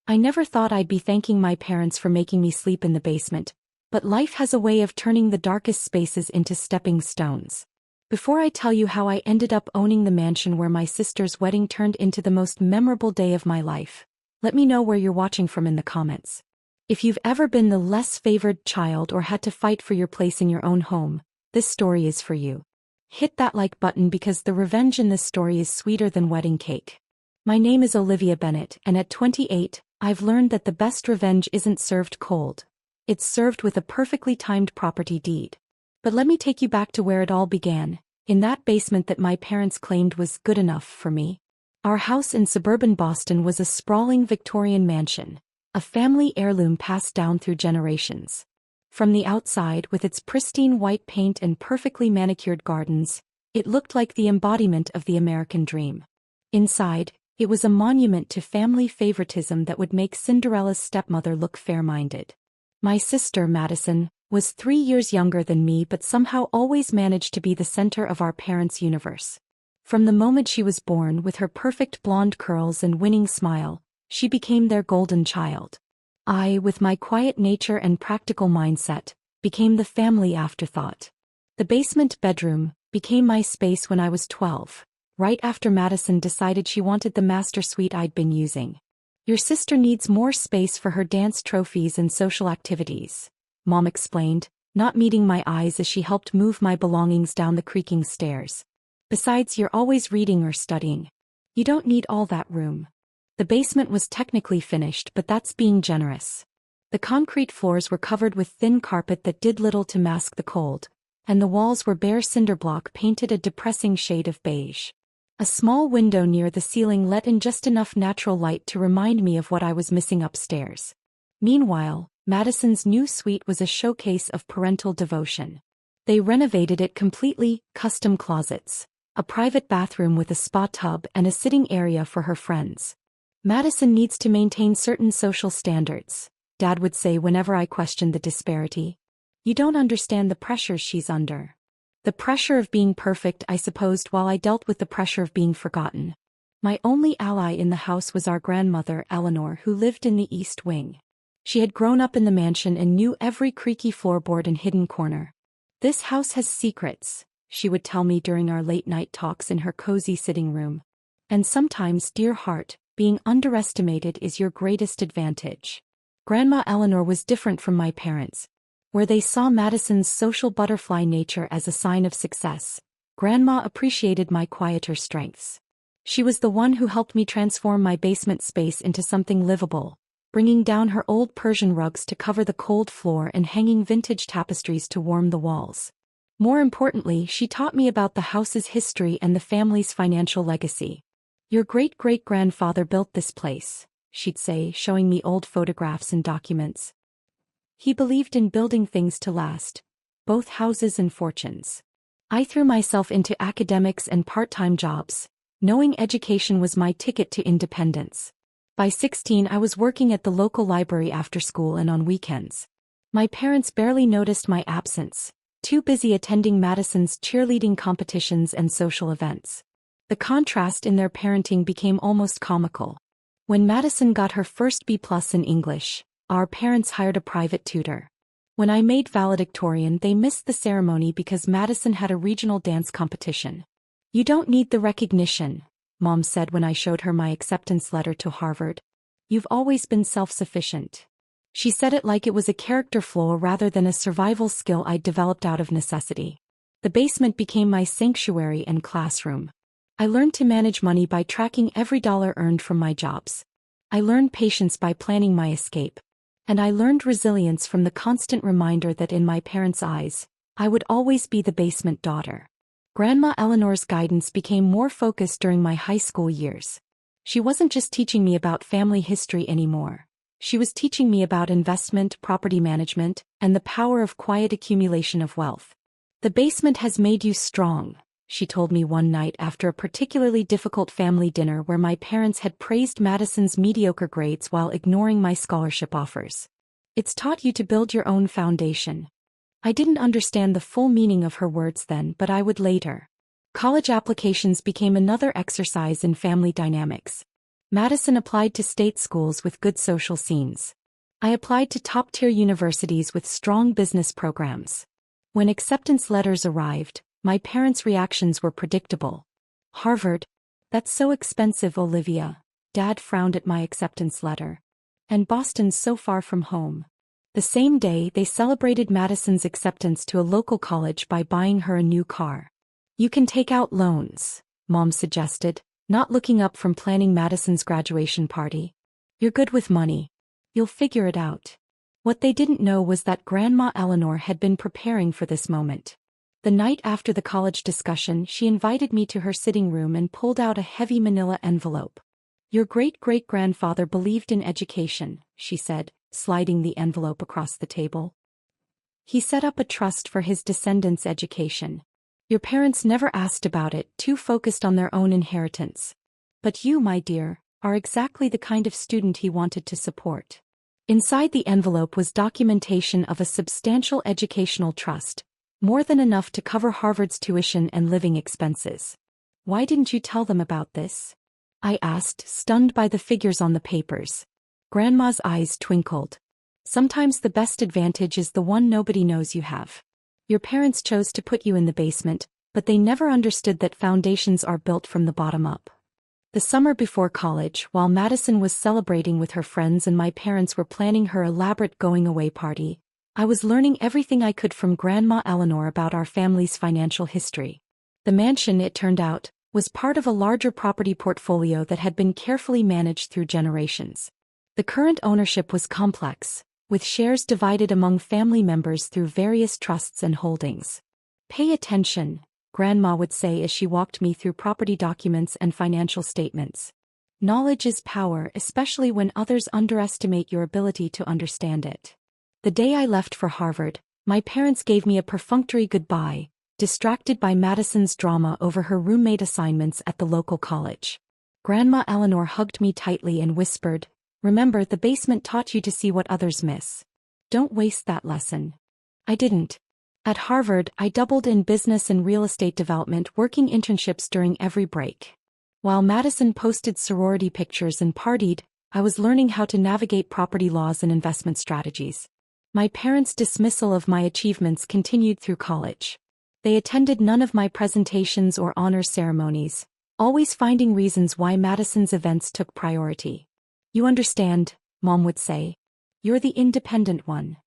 I never thought I'd be thanking my parents for making me sleep in the basement, but life has a way of turning the darkest spaces into stepping stones. Before I tell you how I ended up owning the mansion where my sister's wedding turned into the most memorable day of my life, let me know where you're watching from in the comments. If you've ever been the less favored child or had to fight for your place in your own home, this story is for you. Hit that like button because the revenge in this story is sweeter than wedding cake. My name is Olivia Bennett, and at 28, I've learned that the best revenge isn't served cold. It's served with a perfectly timed property deed. But let me take you back to where it all began, in that basement that my parents claimed was good enough for me. Our house in suburban Boston was a sprawling Victorian mansion, a family heirloom passed down through generations. From the outside, with its pristine white paint and perfectly manicured gardens, it looked like the embodiment of the American dream. Inside, it was a monument to family favoritism that would make Cinderella's stepmother look fair-minded. My sister, Madison, was 3 years younger than me but somehow always managed to be the center of our parents' universe. From the moment she was born, with her perfect blonde curls and winning smile, she became their golden child. I, with my quiet nature and practical mindset, became the family afterthought. The basement bedroom became my space when I was 12. Right after Madison decided she wanted the master suite I'd been using. Your sister needs more space for her dance trophies and social activities, Mom explained, not meeting my eyes as she helped move my belongings down the creaking stairs. Besides, you're always reading or studying. You don't need all that room. The basement was technically finished, but that's being generous. The concrete floors were covered with thin carpet that did little to mask the cold, and the walls were bare cinder block painted a depressing shade of beige. A small window near the ceiling let in just enough natural light to remind me of what I was missing upstairs. Meanwhile, Madison's new suite was a showcase of parental devotion. They renovated it completely, custom closets, a private bathroom with a spa tub and a sitting area for her friends. Madison needs to maintain certain social standards, Dad would say whenever I questioned the disparity. You don't understand the pressure she's under. The pressure of being perfect, I supposed, while I dealt with the pressure of being forgotten. My only ally in the house was our grandmother, Eleanor, who lived in the East Wing. She had grown up in the mansion and knew every creaky floorboard and hidden corner. This house has secrets, she would tell me during our late-night talks in her cozy sitting room. And sometimes, dear heart, being underestimated is your greatest advantage. Grandma Eleanor was different from my parents. Where they saw Madison's social butterfly nature as a sign of success, Grandma appreciated my quieter strengths. She was the one who helped me transform my basement space into something livable, bringing down her old Persian rugs to cover the cold floor and hanging vintage tapestries to warm the walls. More importantly, she taught me about the house's history and the family's financial legacy. Your great-great-grandfather built this place, she'd say, showing me old photographs and documents. He believed in building things to last, both houses and fortunes. I threw myself into academics and part-time jobs, knowing education was my ticket to independence. By 16, I was working at the local library after school and on weekends. My parents barely noticed my absence, too busy attending Madison's cheerleading competitions and social events. The contrast in their parenting became almost comical. When Madison got her first B+ in English, our parents hired a private tutor. When I made valedictorian, they missed the ceremony because Madison had a regional dance competition. You don't need the recognition, Mom said when I showed her my acceptance letter to Harvard. You've always been self-sufficient. She said it like it was a character flaw rather than a survival skill I'd developed out of necessity. The basement became my sanctuary and classroom. I learned to manage money by tracking every dollar earned from my jobs. I learned patience by planning my escape. And I learned resilience from the constant reminder that in my parents' eyes, I would always be the basement daughter. Grandma Eleanor's guidance became more focused during my high school years. She wasn't just teaching me about family history anymore. She was teaching me about investment, property management, and the power of quiet accumulation of wealth. The basement has made you strong, she told me one night after a particularly difficult family dinner where my parents had praised Madison's mediocre grades while ignoring my scholarship offers. It's taught you to build your own foundation. I didn't understand the full meaning of her words then, but I would later. College applications became another exercise in family dynamics. Madison applied to state schools with good social scenes. I applied to top-tier universities with strong business programs. When acceptance letters arrived, my parents' reactions were predictable. Harvard? That's so expensive, Olivia. Dad frowned at my acceptance letter. And Boston's so far from home. The same day, they celebrated Madison's acceptance to a local college by buying her a new car. You can take out loans, Mom suggested, not looking up from planning Madison's graduation party. You're good with money. You'll figure it out. What they didn't know was that Grandma Eleanor had been preparing for this moment. The night after the college discussion, she invited me to her sitting room and pulled out a heavy manila envelope. Your great-great-grandfather believed in education, she said, sliding the envelope across the table. He set up a trust for his descendants' education. Your parents never asked about it, too focused on their own inheritance. But you, my dear, are exactly the kind of student he wanted to support. Inside the envelope was documentation of a substantial educational trust, more than enough to cover Harvard's tuition and living expenses. Why didn't you tell them about this? I asked, stunned by the figures on the papers. Grandma's eyes twinkled. Sometimes the best advantage is the one nobody knows you have. Your parents chose to put you in the basement, but they never understood that foundations are built from the bottom up. The summer before college, while Madison was celebrating with her friends and my parents were planning her elaborate going-away party, I was learning everything I could from Grandma Eleanor about our family's financial history. The mansion, it turned out, was part of a larger property portfolio that had been carefully managed through generations. The current ownership was complex, with shares divided among family members through various trusts and holdings. Pay attention, Grandma would say as she walked me through property documents and financial statements. Knowledge is power, especially when others underestimate your ability to understand it. The day I left for Harvard, my parents gave me a perfunctory goodbye, distracted by Madison's drama over her roommate assignments at the local college. Grandma Eleanor hugged me tightly and whispered, "Remember, the basement taught you to see what others miss. Don't waste that lesson." I didn't. At Harvard, I doubled in business and real estate development, working internships during every break. While Madison posted sorority pictures and partied, I was learning how to navigate property laws and investment strategies. My parents' dismissal of my achievements continued through college. They attended none of my presentations or honor ceremonies, always finding reasons why Madison's events took priority. You understand, Mom would say. You're the independent one.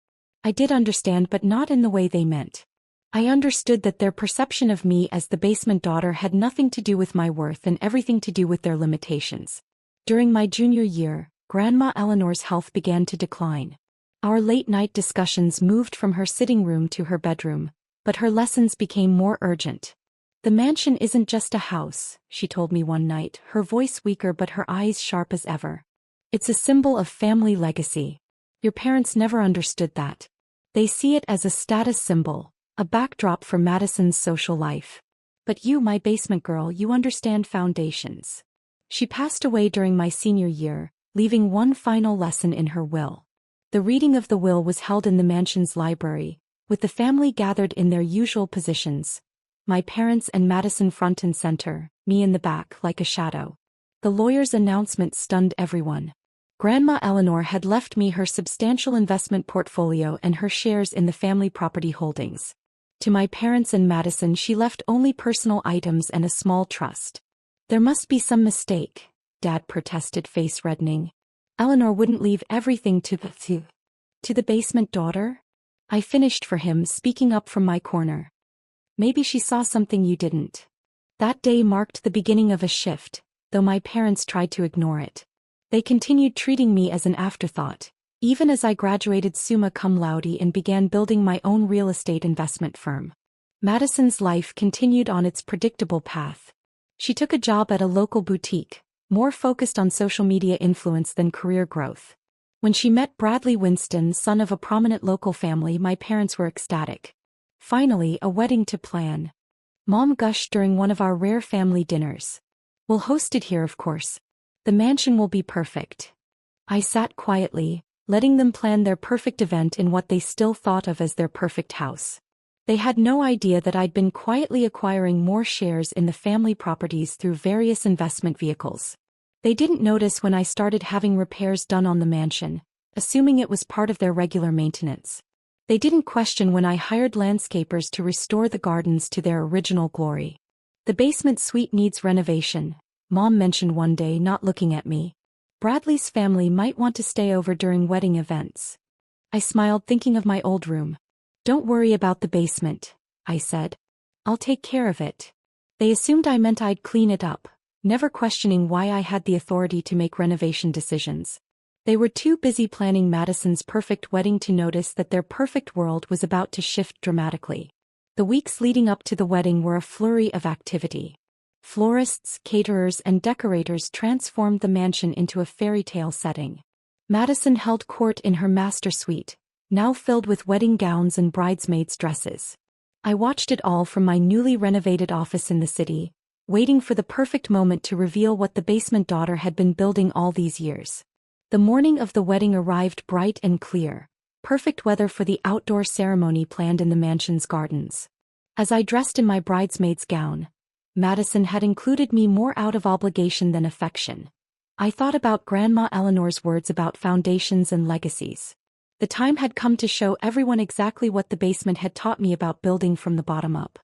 I did understand, but not in the way they meant. I understood that their perception of me as the basement daughter had nothing to do with my worth and everything to do with their limitations. During my junior year, Grandma Eleanor's health began to decline. Our late-night discussions moved from her sitting room to her bedroom, but her lessons became more urgent. The mansion isn't just a house, she told me one night, her voice weaker but her eyes sharp as ever. It's a symbol of family legacy. Your parents never understood that. They see it as a status symbol, a backdrop for Madison's social life. But you, my basement girl, you understand foundations. She passed away during my senior year, leaving one final lesson in her will. The reading of the will was held in the mansion's library, with the family gathered in their usual positions. My parents and Madison front and center, me in the back like a shadow. The lawyer's announcement stunned everyone. Grandma Eleanor had left me her substantial investment portfolio and her shares in the family property holdings. To my parents and Madison she left only personal items and a small trust. There must be some mistake, Dad protested, face reddening. Eleanor wouldn't leave everything to the basement daughter? I finished for him, speaking up from my corner. Maybe she saw something you didn't. That day marked the beginning of a shift, though my parents tried to ignore it. They continued treating me as an afterthought, even as I graduated summa cum laude and began building my own real estate investment firm. Madison's life continued on its predictable path. She took a job at a local boutique, more focused on social media influence than career growth. When she met Bradley Winston, son of a prominent local family, my parents were ecstatic. Finally, a wedding to plan. Mom gushed during one of our rare family dinners. We'll host it here, of course. The mansion will be perfect. I sat quietly, letting them plan their perfect event in what they still thought of as their perfect house. They had no idea that I'd been quietly acquiring more shares in the family properties through various investment vehicles. They didn't notice when I started having repairs done on the mansion, assuming it was part of their regular maintenance. They didn't question when I hired landscapers to restore the gardens to their original glory. The basement suite needs renovation, Mom mentioned one day, not looking at me. Bradley's family might want to stay over during wedding events. I smiled, thinking of my old room. Don't worry about the basement, I said. I'll take care of it. They assumed I meant I'd clean it up, never questioning why I had the authority to make renovation decisions. They were too busy planning Madison's perfect wedding to notice that their perfect world was about to shift dramatically. The weeks leading up to the wedding were a flurry of activity. Florists, caterers, and decorators transformed the mansion into a fairy tale setting. Madison held court in her master suite, now filled with wedding gowns and bridesmaids' dresses. I watched it all from my newly renovated office in the city, waiting for the perfect moment to reveal what the basement daughter had been building all these years. The morning of the wedding arrived bright and clear, perfect weather for the outdoor ceremony planned in the mansion's gardens. As I dressed in my bridesmaid's gown, Madison had included me more out of obligation than affection. I thought about Grandma Eleanor's words about foundations and legacies. The time had come to show everyone exactly what the basement had taught me about building from the bottom up.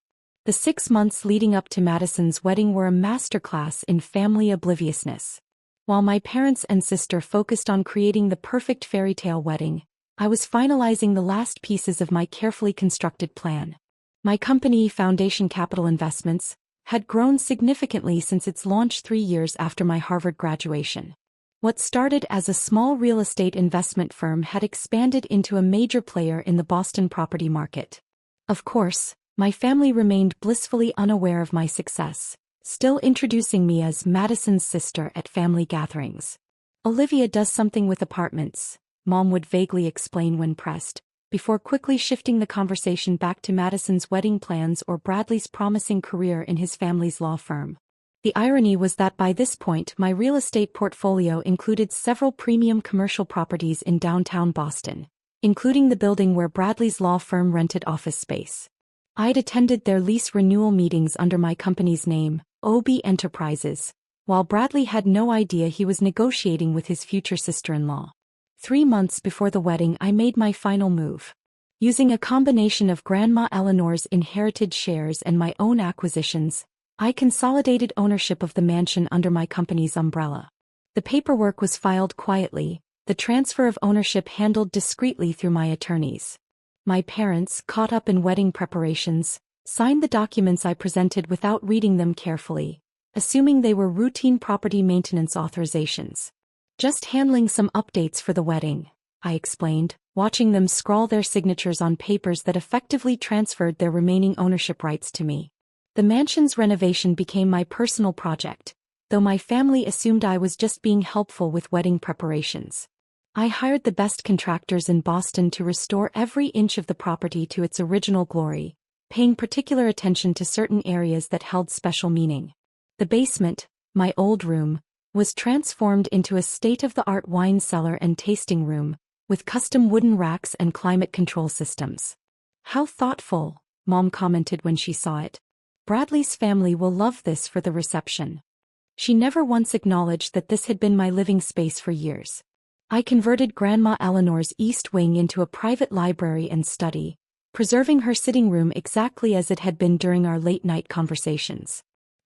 The 6 months leading up to Madison's wedding were a masterclass in family obliviousness. While my parents and sister focused on creating the perfect fairy tale wedding, I was finalizing the last pieces of my carefully constructed plan. My company, Foundation Capital Investments, had grown significantly since its launch 3 years after my Harvard graduation. What started as a small real estate investment firm had expanded into a major player in the Boston property market. Of course, my family remained blissfully unaware of my success, still introducing me as Madison's sister at family gatherings. Olivia does something with apartments, Mom would vaguely explain when pressed, before quickly shifting the conversation back to Madison's wedding plans or Bradley's promising career in his family's law firm. The irony was that by this point my real estate portfolio included several premium commercial properties in downtown Boston, including the building where Bradley's law firm rented office space. I'd attended their lease renewal meetings under my company's name, OB Enterprises, while Bradley had no idea he was negotiating with his future sister-in-law. 3 months before the wedding, I made my final move. Using a combination of Grandma Eleanor's inherited shares and my own acquisitions, I consolidated ownership of the mansion under my company's umbrella. The paperwork was filed quietly, the transfer of ownership handled discreetly through my attorneys. My parents, caught up in wedding preparations, signed the documents I presented without reading them carefully, assuming they were routine property maintenance authorizations. Just handling some updates for the wedding, I explained, watching them scrawl their signatures on papers that effectively transferred their remaining ownership rights to me. The mansion's renovation became my personal project, though my family assumed I was just being helpful with wedding preparations. I hired the best contractors in Boston to restore every inch of the property to its original glory, paying particular attention to certain areas that held special meaning. The basement, my old room, was transformed into a state-of-the-art wine cellar and tasting room, with custom wooden racks and climate control systems. "How thoughtful," Mom commented when she saw it. "Bradley's family will love this for the reception." She never once acknowledged that this had been my living space for years. I converted Grandma Eleanor's east wing into a private library and study, preserving her sitting room exactly as it had been during our late-night conversations.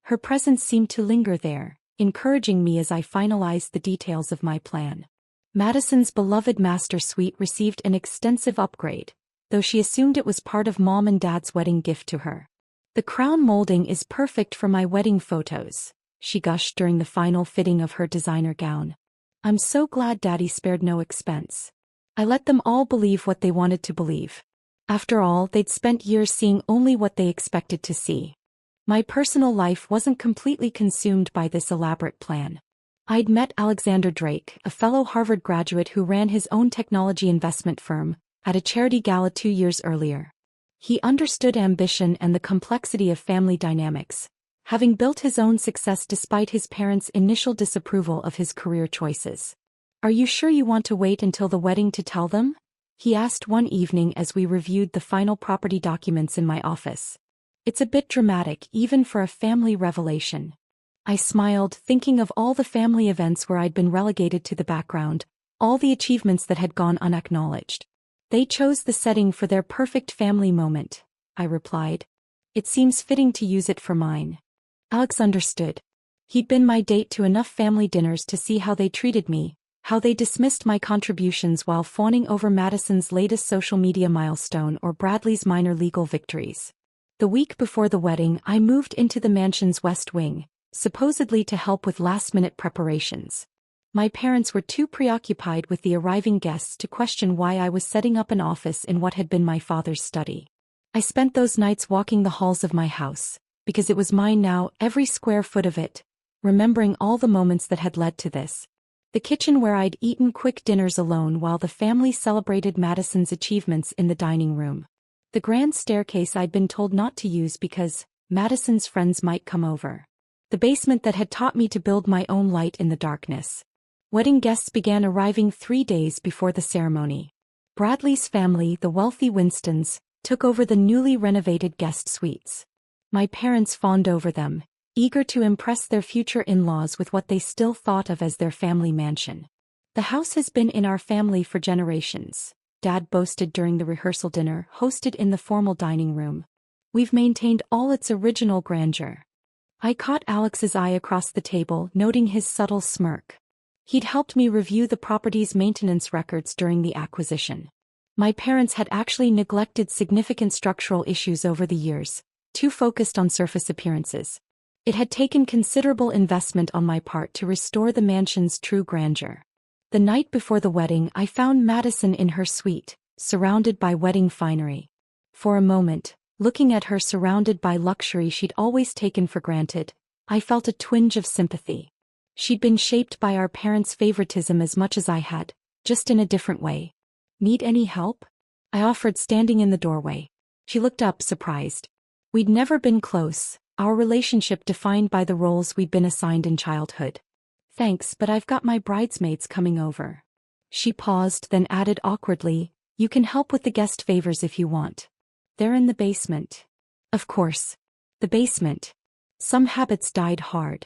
Her presence seemed to linger there, encouraging me as I finalized the details of my plan. Madison's beloved master suite received an extensive upgrade, though she assumed it was part of Mom and Dad's wedding gift to her. "The crown molding is perfect for my wedding photos," she gushed during the final fitting of her designer gown. "I'm so glad Daddy spared no expense. I let them all believe what they wanted to believe. After all, they'd spent years seeing only what they expected to see." My personal life wasn't completely consumed by this elaborate plan. I'd met Alexander Drake, a fellow Harvard graduate who ran his own technology investment firm, at a charity gala 2 years earlier. He understood ambition and the complexity of family dynamics, having built his own success despite his parents' initial disapproval of his career choices. "Are you sure you want to wait until the wedding to tell them?" he asked one evening as we reviewed the final property documents in my office. "It's a bit dramatic even for a family revelation." I smiled, thinking of all the family events where I'd been relegated to the background, all the achievements that had gone unacknowledged. They chose the setting for their perfect family moment, I replied. It seems fitting to use it for mine. Alex understood. He'd been my date to enough family dinners to see how they treated me, how they dismissed my contributions while fawning over Madison's latest social media milestone or Bradley's minor legal victories. The week before the wedding, I moved into the mansion's west wing, supposedly to help with last-minute preparations. My parents were too preoccupied with the arriving guests to question why I was setting up an office in what had been my father's study. I spent those nights walking the halls of my house, because it was mine now, every square foot of it, remembering all the moments that had led to this. The kitchen where I'd eaten quick dinners alone while the family celebrated Madison's achievements in the dining room. The grand staircase I'd been told not to use because Madison's friends might come over. The basement that had taught me to build my own light in the darkness. Wedding guests began arriving 3 days before the ceremony. Bradley's family, the wealthy Winstons, took over the newly renovated guest suites. My parents fawned over them, eager to impress their future in-laws with what they still thought of as their family mansion. The house has been in our family for generations, Dad boasted during the rehearsal dinner hosted in the formal dining room. We've maintained all its original grandeur. I caught Alex's eye across the table, noting his subtle smirk. He'd helped me review the property's maintenance records during the acquisition. My parents had actually neglected significant structural issues over the years, too focused on surface appearances. It had taken considerable investment on my part to restore the mansion's true grandeur. The night before the wedding, I found Madison in her suite, surrounded by wedding finery. For a moment, looking at her surrounded by luxury she'd always taken for granted, I felt a twinge of sympathy. She'd been shaped by our parents' favoritism as much as I had, just in a different way. Need any help? I offered, standing in the doorway. She looked up, surprised. We'd never been close, our relationship defined by the roles we'd been assigned in childhood. Thanks, but I've got my bridesmaids coming over. She paused, then added awkwardly, you can help with the guest favors if you want. They're in the basement. Of course. The basement. Some habits died hard.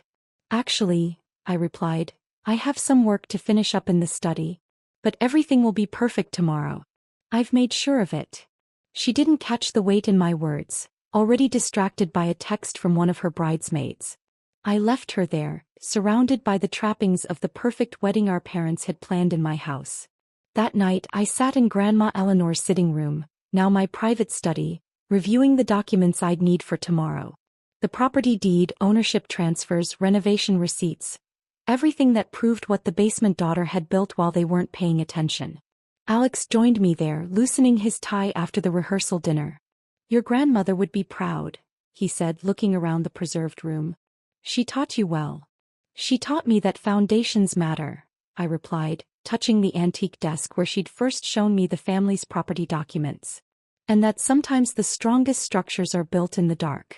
Actually, I replied, I have some work to finish up in the study. But everything will be perfect tomorrow. I've made sure of it. She didn't catch the weight in my words, already distracted by a text from one of her bridesmaids. I left her there, surrounded by the trappings of the perfect wedding our parents had planned in my house. That night I sat in Grandma Eleanor's sitting room, now my private study, reviewing the documents I'd need for tomorrow. The property deed, ownership transfers, renovation receipts. Everything that proved what the basement daughter had built while they weren't paying attention. Alex joined me there, loosening his tie after the rehearsal dinner. Your grandmother would be proud, he said, looking around the preserved room. She taught you well. She taught me that foundations matter, I replied, touching the antique desk where she'd first shown me the family's property documents. And that sometimes the strongest structures are built in the dark.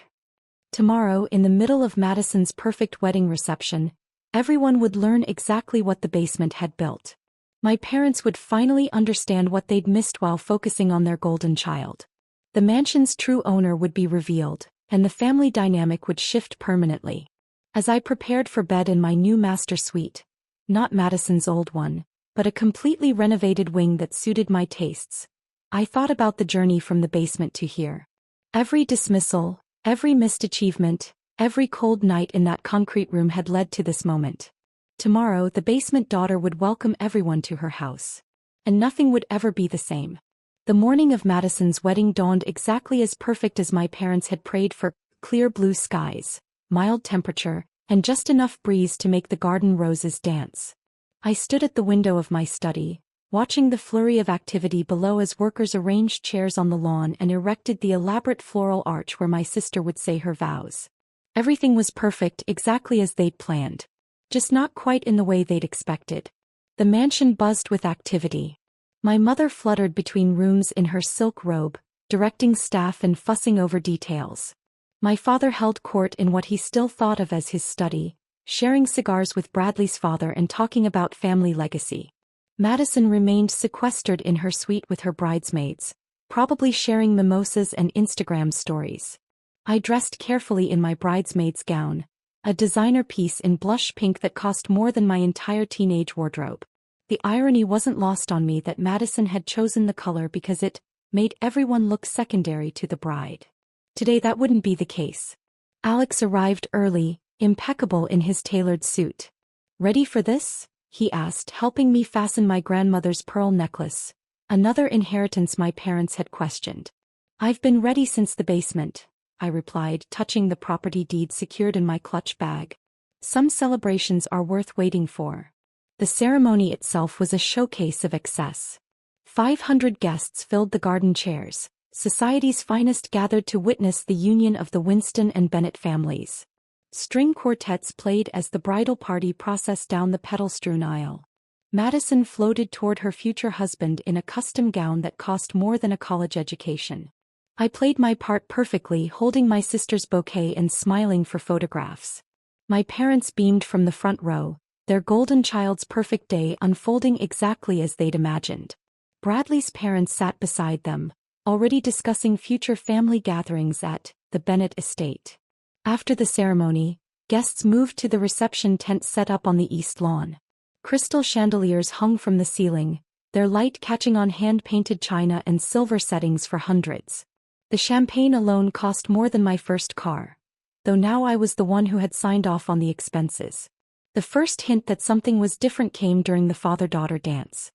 Tomorrow, in the middle of Madison's perfect wedding reception, everyone would learn exactly what the basement had built. My parents would finally understand what they'd missed while focusing on their golden child. The mansion's true owner would be revealed, and the family dynamic would shift permanently. As I prepared for bed in my new master suite, not Madison's old one, but a completely renovated wing that suited my tastes, I thought about the journey from the basement to here. Every dismissal, every missed achievement, every cold night in that concrete room had led to this moment. Tomorrow the basement daughter would welcome everyone to her house. And nothing would ever be the same. The morning of Madison's wedding dawned exactly as perfect as my parents had prayed for: clear blue skies, mild temperature, and just enough breeze to make the garden roses dance. I stood at the window of my study, watching the flurry of activity below as workers arranged chairs on the lawn and erected the elaborate floral arch where my sister would say her vows. Everything was perfect, exactly as they'd planned. Just not quite in the way they'd expected. The mansion buzzed with activity. My mother fluttered between rooms in her silk robe, directing staff and fussing over details. My father held court in what he still thought of as his study, sharing cigars with Bradley's father and talking about family legacy. Madison remained sequestered in her suite with her bridesmaids, probably sharing mimosas and Instagram stories. I dressed carefully in my bridesmaid's gown, A designer piece in blush pink that cost more than my entire teenage wardrobe. The irony wasn't lost on me that Madison had chosen the color because it made everyone look secondary to the bride. Today that wouldn't be the case. Alex arrived early, impeccable in his tailored suit. "Ready for this?" he asked, helping me fasten my grandmother's pearl necklace, another inheritance my parents had questioned. "I've been ready since the basement," I replied, touching the property deed secured in my clutch bag. Some celebrations are worth waiting for. The ceremony itself was a showcase of excess. 500 guests filled the garden chairs. Society's finest gathered to witness the union of the Winston and Bennett families. String quartets played as the bridal party processed down the petal-strewn aisle. Madison floated toward her future husband in a custom gown that cost more than a college education. I played my part perfectly, holding my sister's bouquet and smiling for photographs. My parents beamed from the front row, their golden child's perfect day unfolding exactly as they'd imagined. Bradley's parents sat beside them, already discussing future family gatherings at the Bennett estate. After the ceremony, guests moved to the reception tent set up on the east lawn. Crystal chandeliers hung from the ceiling, their light catching on hand-painted china and silver settings for hundreds. The champagne alone cost more than my first car, though now I was the one who had signed off on the expenses. The first hint that something was different came during the father-daughter dance.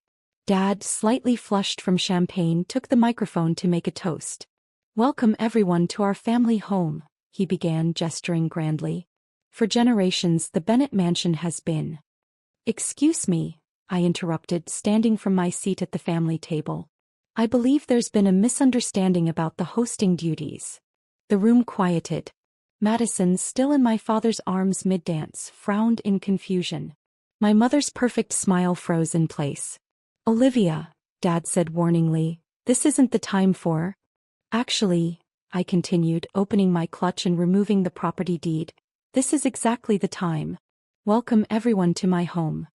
Dad, slightly flushed from champagne, took the microphone to make a toast. "Welcome everyone to our family home," he began, gesturing grandly. "For generations the Bennett mansion has been—" "Excuse me," I interrupted, standing from my seat at the family table. "I believe there's been a misunderstanding about the hosting duties." The room quieted. Madison, still in my father's arms mid-dance, frowned in confusion. My mother's perfect smile froze in place. "Olivia," Dad said warningly, "this isn't the time for—" "Actually," I continued, opening my clutch and removing the property deed, "this is exactly the time. Welcome everyone to my home."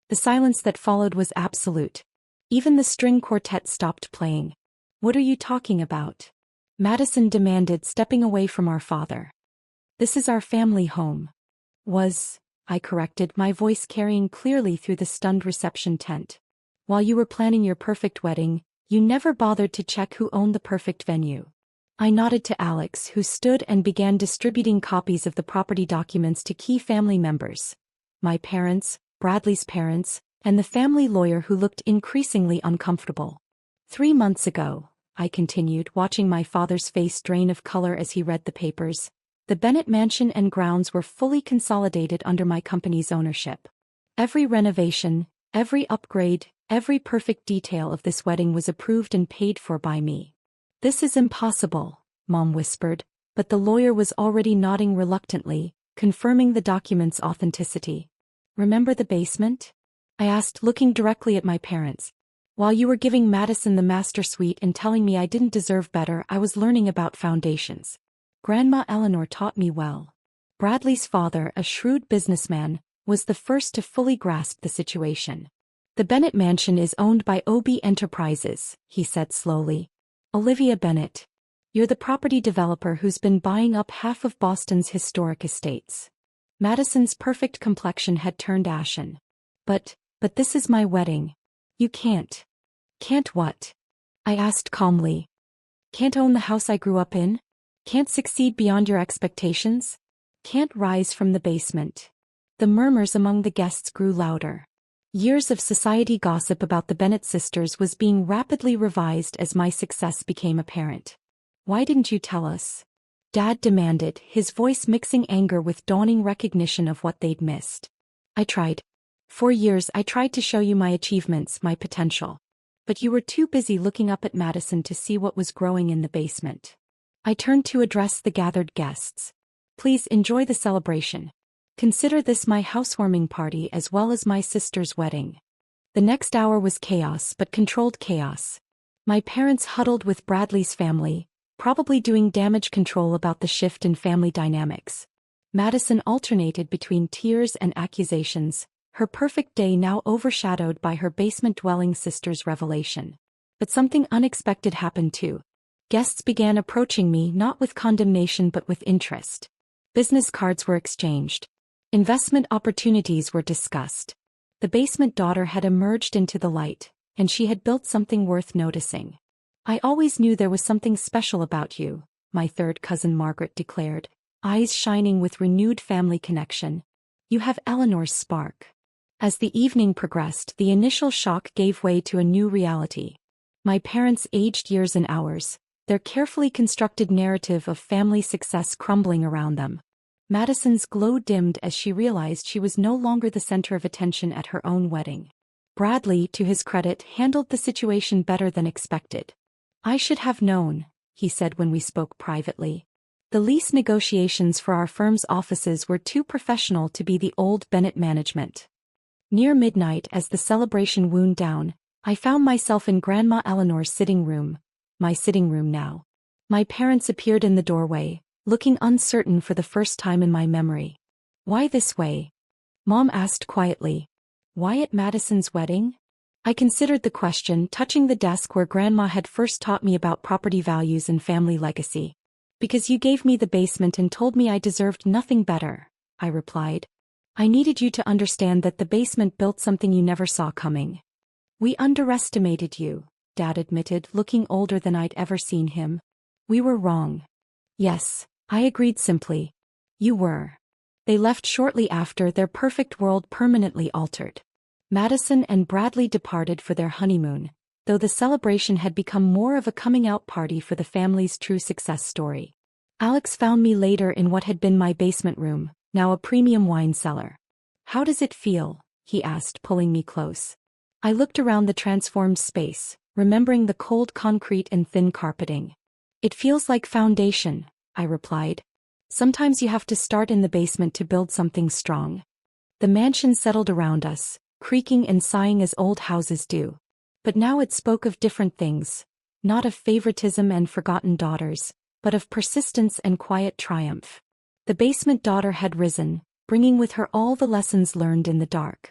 The silence that followed was absolute. Even the string quartet stopped playing. "What are you talking about?" Madison demanded, stepping away from our father. "This is our family home." I corrected, my voice carrying clearly through the stunned reception tent. "While you were planning your perfect wedding, you never bothered to check who owned the perfect venue." I nodded to Alex, who stood and began distributing copies of the property documents to key family members. My parents, Bradley's parents, and the family lawyer, who looked increasingly uncomfortable. 3 months ago, I continued, watching my father's face drain of color as he read the papers, the Bennett mansion and grounds were fully consolidated under my company's ownership. Every renovation, every upgrade, every perfect detail of this wedding was approved and paid for by me. "This is impossible," Mom whispered, but the lawyer was already nodding reluctantly, confirming the document's authenticity. "Remember the basement?" I asked, looking directly at my parents. "While you were giving Madison the master suite and telling me I didn't deserve better, I was learning about foundations. Grandma Eleanor taught me well." Bradley's father, a shrewd businessman, was the first to fully grasp the situation. "The Bennett mansion is owned by OB Enterprises," he said slowly. "Olivia Bennett. You're the property developer who's been buying up half of Boston's historic estates." Madison's perfect complexion had turned ashen. But this is my wedding. You can't." "Can't what?" I asked calmly. "Can't own the house I grew up in? Can't succeed beyond your expectations? Can't rise from the basement?" The murmurs among the guests grew louder. Years of society gossip about the Bennett sisters was being rapidly revised as my success became apparent. "Why didn't you tell us?" Dad demanded, his voice mixing anger with dawning recognition of what they'd missed. "I tried. For years I tried to show you my achievements, my potential. But you were too busy looking up at Madison to see what was growing in the basement." I turned to address the gathered guests. "Please enjoy the celebration. Consider this my housewarming party as well as my sister's wedding." The next hour was chaos, but controlled chaos. My parents huddled with Bradley's family, probably doing damage control about the shift in family dynamics. Madison alternated between tears and accusations, her perfect day now overshadowed by her basement-dwelling sister's revelation. But something unexpected happened too. Guests began approaching me not with condemnation but with interest. Business cards were exchanged. Investment opportunities were discussed. The basement daughter had emerged into the light, and she had built something worth noticing. I always knew there was something special about you, my third cousin Margaret declared, eyes shining with renewed family connection. You have Eleanor's spark. As the evening progressed, the initial shock gave way to a new reality. My parents aged years and hours, their carefully constructed narrative of family success crumbling around them. Madison's glow dimmed as she realized she was no longer the center of attention at her own wedding. Bradley, to his credit, handled the situation better than expected. I should have known, he said when we spoke privately. The lease negotiations for our firm's offices were too professional to be the old Bennett management. Near midnight, as the celebration wound down, I found myself in Grandma Eleanor's sitting room, my sitting room now. My parents appeared in the doorway, looking uncertain for the first time in my memory. Why this way? Mom asked quietly. Why at Madison's wedding? I considered the question, touching the desk where Grandma had first taught me about property values and family legacy. Because you gave me the basement and told me I deserved nothing better, I replied. I needed you to understand that the basement built something you never saw coming. We underestimated you, Dad admitted, looking older than I'd ever seen him. We were wrong. Yes, I agreed simply. You were. They left shortly after, their perfect world permanently altered. Madison and Bradley departed for their honeymoon, though the celebration had become more of a coming-out party for the family's true success story. Alex found me later in what had been my basement room, now a premium wine cellar. How does it feel? He asked, pulling me close. I looked around the transformed space, remembering the cold concrete and thin carpeting. It feels like foundation, I replied. Sometimes you have to start in the basement to build something strong. The mansion settled around us, creaking and sighing as old houses do. But now it spoke of different things, not of favoritism and forgotten daughters, but of persistence and quiet triumph. The basement daughter had risen, bringing with her all the lessons learned in the dark.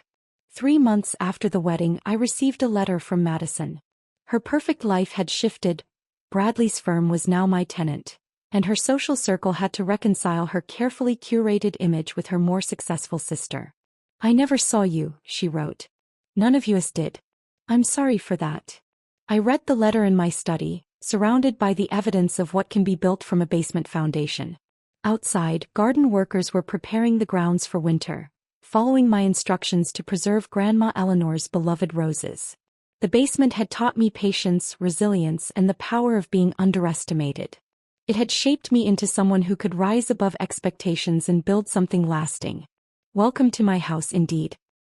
3 months after the wedding, I received a letter from Madison. Her perfect life had shifted. Bradley's firm was now my tenant, and her social circle had to reconcile her carefully curated image with her more successful sister. I never saw you, she wrote. None of us did. I'm sorry for that. I read the letter in my study, surrounded by the evidence of what can be built from a basement foundation. Outside, garden workers were preparing the grounds for winter, following my instructions to preserve Grandma Eleanor's beloved roses. The basement had taught me patience, resilience, and the power of being underestimated. It had shaped me into someone who could rise above expectations and build something lasting. Welcome to my house indeed.